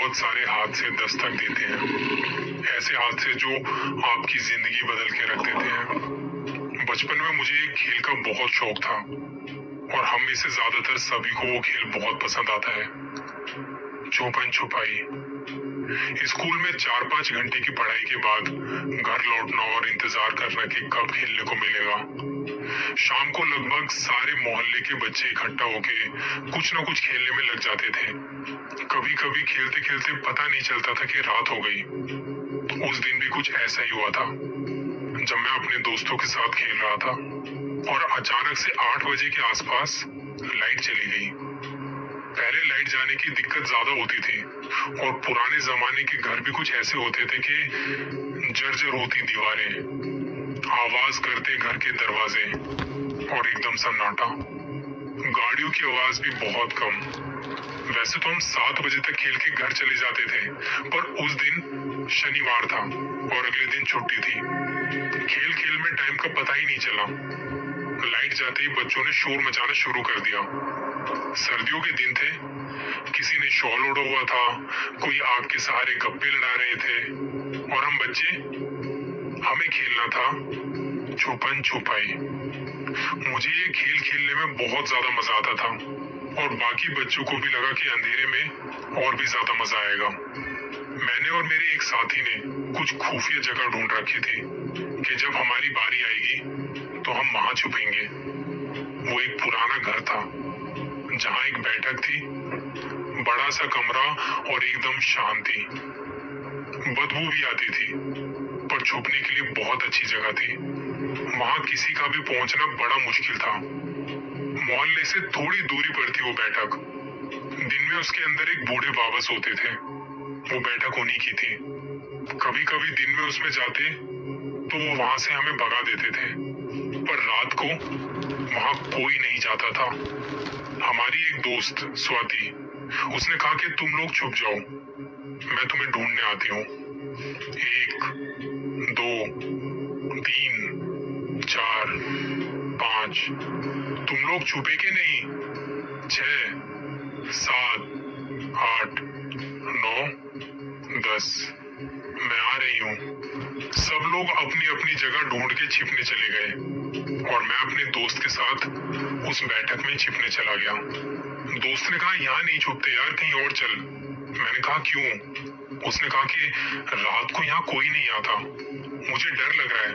बहुत सारे हादसे दस्तक देते हैं, ऐसे हादसे जो आपकी जिंदगी बदल के रख देते हैं। बचपन में मुझे एक खेल का बहुत शौक था और हम में से ज्यादातर सभी को वो खेल बहुत पसंद आता है, छुपन छुपाई। स्कूल में 4-5 घंटे की पढ़ाई के बाद घर लौटना और इंतजार करना कि कब खेलने को मिलेगा। शाम को लगभग सारे मोहल्ले के बच्चे इकट्ठा होके कुछ न कुछ खेलने में लग जाते थे। कभी कभी खेलते खेलते पता नहीं चलता था कि रात हो गई। उस दिन भी कुछ ऐसा ही हुआ था जब मैं अपने दोस्तों के साथ खेल रहा था और अचानक से 8 बजे के आसपास लाइट चली गई। पहले लाइट जाने की दिक्कत ज्यादा होती थी और पुराने जमाने के घर भी कुछ ऐसे होते थे कि जर्जर होती दीवारें, आवाज करते घर के दरवाजे और एकदम सन्नाटा। गाड़ियों की आवाज भी बहुत कम। वैसे तो हम 7 बजे तक खेल के घर चले जाते थे, पर उस दिन शनिवार था और अगले दिन छुट्टी थी। खेल खेल में टाइम का पता ही नहीं चला। लाइट जाते ही बच्चों ने शोर मचाना शुरू कर दिया। सर्दियों के दिन थे, किसी ने शॉल ओढ़ा हुआ था, कोई आग के सहारे गप्पे लड़ा रहे थे और हम बच्चे, हमें खेलना था छुपन छुपाई। मुझे ये खेल खेलने में बहुत ज्यादा मजा आता था और बाकी बच्चों को भी लगा कि अंधेरे में और भी ज्यादा मजा आएगा। मैंने और मेरे एक साथी ने कुछ खुफिया जगह ढूंढ रखी थी कि जब हमारी बारी आएगी तो हम वहां छुपेंगे। वो एक पुराना घर था जहां एक बैठक थी, बड़ा सा कमरा और एकदम शांति। बदबू भी आती थी पर छुपने के लिए बहुत अच्छी जगह थी। वहां किसी का भी पहुंचना बड़ा मुश्किल था। मोहल्ले से थोड़ी दूरी पर थी वो बैठक। दिन में उसके अंदर एक बूढ़े बाबा सोते थे। वो बैठक उन्हीं की थी। कभी कभी दिन में उसमें जाते तो वो वहां से हमें भगा देते थे, पर रात को वहां कोई नहीं जाता था। हमारी एक दोस्त स्वाति, उसने कहा कि तुम लोग छुप जाओ, मैं तुम्हें ढूंढने आती हूँ। 1, 2, 3, 4, 5। तुम लोग छुपे के नहीं? 6, 7, 8, 9, 10। मैं आ रही हूँ। सब लोग अपनी अपनी जगह ढूंढ के छिपने चले गए और मैं अपने दोस्त के साथ उस बैठक में छिपने चला गया। दोस्त ने कहा, यहाँ नहीं छुपते यार, कहीं और चल। मैंने कहा क्यों? उसने कहा कि रात को यहाँ कोई नहीं आता, मुझे डर लग रहा है।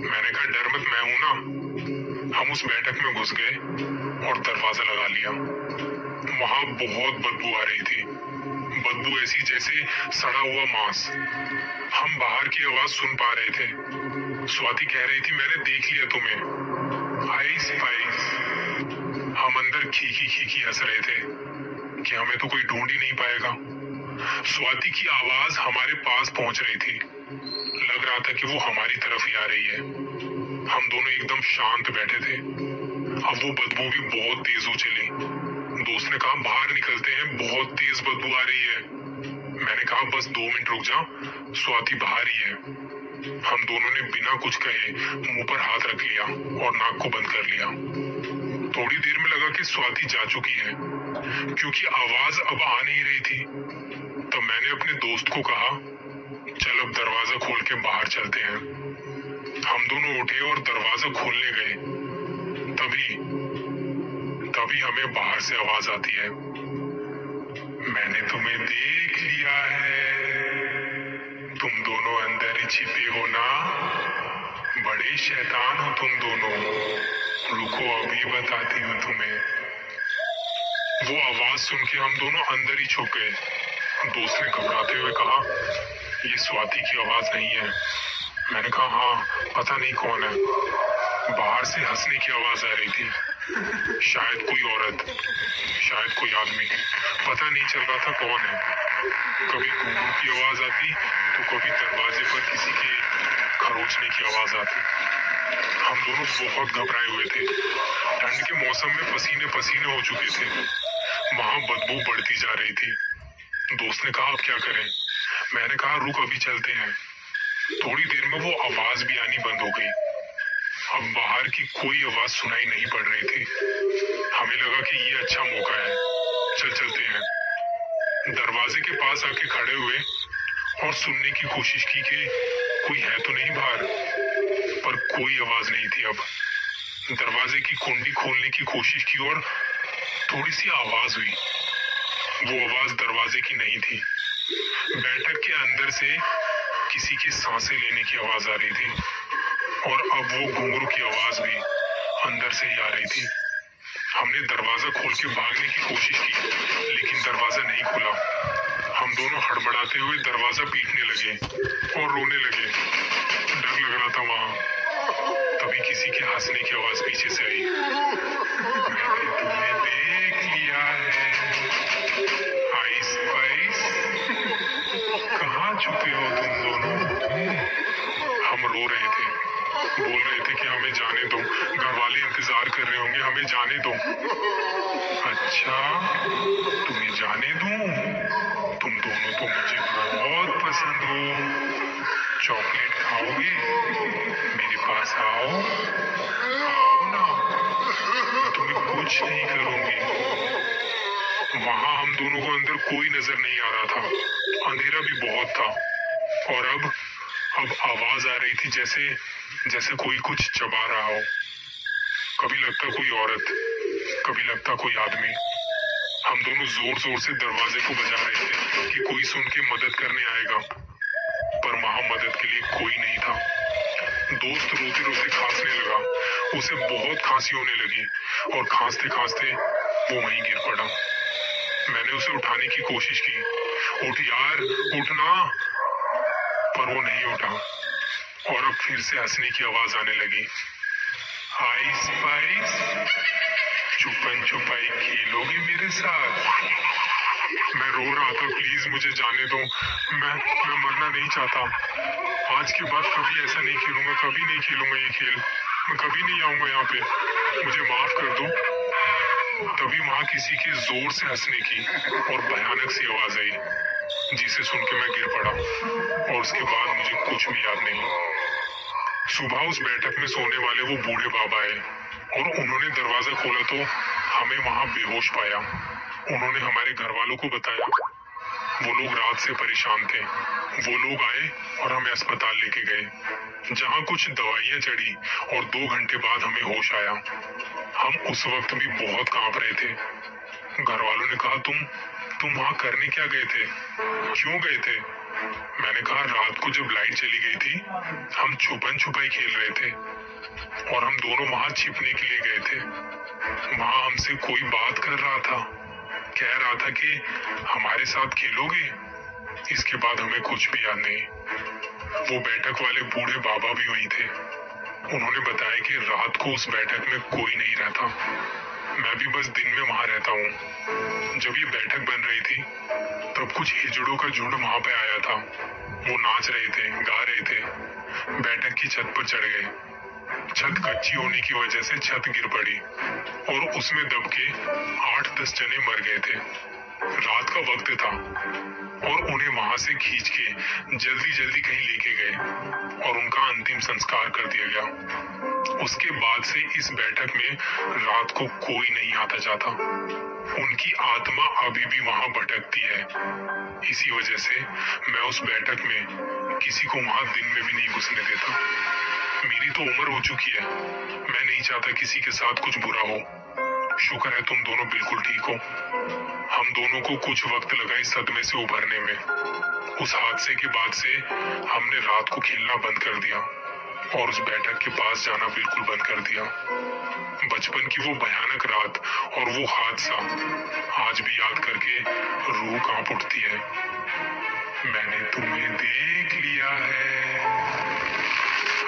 मैंने कहा डर मत, मैं हूं ना। हम उस बैठक में घुस गए और दरवाजा लगा लिया। वहां बहुत बदबू आ रही थी, बदबू ऐसी जैसे सड़ा हुआ मांस। हम बाहर की आवाज सुन पा रहे थे। स्वाति कह रही थी, मैंने देख लिया तुम्हें, आइस पाइस। हम अंदर खीखी खीखी हंस रहे थे कि हमें तो कोई ढूंढ ही नहीं पाएगा। स्वाति की आवाज हमारे पास पहुंच रही थी। लग रहा था कि वो हमारी तरफ ही आ रही है। हम दोनों एकदम शांत बैठे थे। अब वो बदबू भी बहुत तेज हो चली। दोस्त ने कहा, बाहर निकलते हैं, बहुत तेज बदबू आ रही है। मैंने कहा बस 2 मिनट रुक जा, स्वाति बाहर ही है। हम दोनों ने बिना कुछ कहे मुंह पर हाथ रख लिया और नाक को बंद कर लिया। थोड़ी देर में लगा कि स्वाति जा चुकी है, क्योंकि आवाज अब आ नहीं रही थी। तो मैंने अपने दोस्त को कहा, चल अब दरवाजा खोल के बाहर चलते हैं। हम दोनों उठे और दरवाजा खोलने गए। तभी हमें बाहर से आवाज आती है, मैंने तुम्हें देख लिया है, तुम दोनों अंदर ही छिपे हो ना, बड़े शैतान हो तुम दोनों, रुको अभी बताती हूँ तुम्हें। वो आवाज सुन के हम दोनों अंदर ही छुप गए। दोस्त ने घबराते हुए कहा, ये स्वाति की आवाज नहीं है। मैंने कहा हाँ, पता नहीं कौन है। बाहर से हंसने की आवाज आ रही थी, शायद कोई औरत, शायद कोई आदमी, पता नहीं चल रहा था कौन है। कभी घूंघू की आवाज आती तो कभी दरवाजे पर किसी के खरोचने की आवाज आती। हम दोनों बहुत घबराए हुए थे। ठंड के मौसम में पसीने पसीने हो चुके थे। वहां बदबू बढ़ती जा रही थी। दोस्त ने कहा, अब क्या करें? मैंने कहा रुक, अभी चलते हैं। थोड़ी देर में वो आवाज भी आनी बंद हो गई। अब बाहर की कोई आवाज सुनाई नहीं पड़ रही थी। हमें लगा कि ये अच्छा मौका है, चलते हैं। दरवाजे के पास आके खड़े हुए और सुनने की कोशिश की कि कोई है तो नहीं बाहर, पर कोई आवाज नहीं थी। अब दरवाजे की कुंडी खोलने की कोशिश की और थोड़ी सी आवाज हुई। वो आवाज दरवाजे की नहीं थी, बैठक के अंदर से किसी की सांसें लेने की आवाज आ रही थी। और अब वो घुंघरू की आवाज भी अंदर से ही आ रही थी। हमने दरवाजा खोल के भागने की कोशिश की, लेकिन दरवाजा नहीं खुला। हम दोनों हड़बड़ाते हुए दरवाजा पीटने लगे और रोने लगे। डर लग रहा था वहां। तभी किसी के हंसने की आवाज पीछे से आई। मैंने तुम्हें देख लिया है, आइस पाइस, कहाँ छुपे हो तुम दोनों? हम रो रहे थे, बोल रहे थे कि हमें जाने दो, घर वाले इंतजार कर रहे होंगे, हमें जाने दो। अच्छा, तुम्हें जाने दूं? तुम दोनों तो मुझे बहुत पसंद हो। चॉकलेट खाओगे? मेरे पास आओ, आओ ना, मैं तुम्हें कुछ नहीं करूंगी। वहां हम दोनों को अंदर कोई नजर नहीं आ रहा था, अंधेरा भी बहुत था। और अब आवाज आ रही थी जैसे जैसे कोई कुछ चबा रहा हो। कभी लगता कोई औरत, कभी लगता कोई आदमी। हम दोनों जोर जोर से दरवाजे को बजा रहे थे कि कोई सुन के मदद करने आएगा, पर वहां मदद के लिए कोई नहीं था। दोस्त रोते रोते खांसने लगा, उसे बहुत खांसी होने लगी और खांसते खांसते वो वहीं गिर पड़ा। मैंने उसे उठाने की कोशिश की, उठ यार, उठना, पर वो नहीं उठा। और अब फिर से हंसने की आवाज आने लगी। आइस पाइस, छुपन छुपाई खेलोगे मेरे साथ? मैं रो रहा था, प्लीज मुझे जाने दो, मैं मरना नहीं चाहता। आज के बाद कभी ऐसा नहीं खेलूंगा, कभी नहीं खेलूंगा ये खेल, मैं कभी नहीं आऊंगा यहाँ पे, मुझे माफ कर दो। तभी वहां किसी के जोर से हंसने की और भयानक सी आवाज आई, जिसे सुन के मैं गिर पड़ा। और उसके बाद मुझे कुछ भी याद नहीं। सुबह उस बैठक में सोने वाले वो बूढ़े बाबा आए और उन्होंने दरवाजा खोला तो हमें वहां बेहोश पाया। उन्होंने हमारे घर वालों को बताया। वो लोग रात से परेशान थे। वो लोग आए और हमें अस्पताल लेके गए, जहां कुछ दवाइयां चढ़ी और 2 घंटे बाद हमें होश आया। हम उस वक्त भी बहुत कांप रहे थे। घर वालों ने कहा, तुम वहां करने क्या गए थे, क्यों गए थे? मैंने कहा, रात को जब लाइट चली गई थी, हम छुपन छुपाई खेल रहे थे और हम दोनों वहां छिपने के लिए गए थे। वहां हमसे कोई बात कर रहा था, कह रहा था कि हमारे साथ खेलोगे। इसके बाद हमें कुछ भी याद नहीं। वो बैठक वाले बूढ़े बाबा भी वहीं थे। उन्होंने बताया कि रात को उस बैठक में कोई नहीं रहता, मैं भी बस दिन में वहां रहता हूँ। जब ये बैठक बन रही थी तब कुछ हिजड़ों का झुंड वहां पे आया था। वो नाच रहे थे, गा रहे थे, बैठक की छत पर चढ़ गए। छत कच्ची होने की वजह से छत गिर पड़ी और उसमें दब के 8-10 जने मर गए थे। रात का वक्त था और उन्हें वहां से खींच के जल्दी जल्दी कहीं लेके गए और उनका अंतिम संस्कार कर दिया गया। उसके बाद से इस बैठक में रात को कोई नहीं आता जाता। उनकी आत्मा अभी भी वहां भटकती है। इसी वजह से मैं उस बैठक में किसी को वहां दिन में भी नहीं घुसने देता। मेरी तो उम्र हो चुकी है, मैं नहीं चाहता किसी के साथ कुछ बुरा हो। शुक्र है तुम दोनों बिल्कुल ठीक हो। हम दोनों को कुछ वक्त लगा इस सदमे से उभरने में। उस हादसे के बाद से हमने रात को खेलना बंद कर दिया और उस बैठक के पास जाना बिल्कुल बंद कर दिया। बचपन की वो भयानक रात और वो हादसा आज भी याद करके रूह कांप उठती है। मैंने तुम्हें देख लिया है,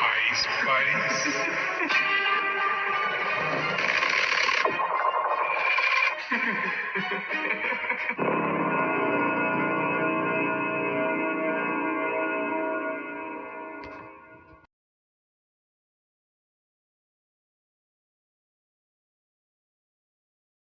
आइस पाइस।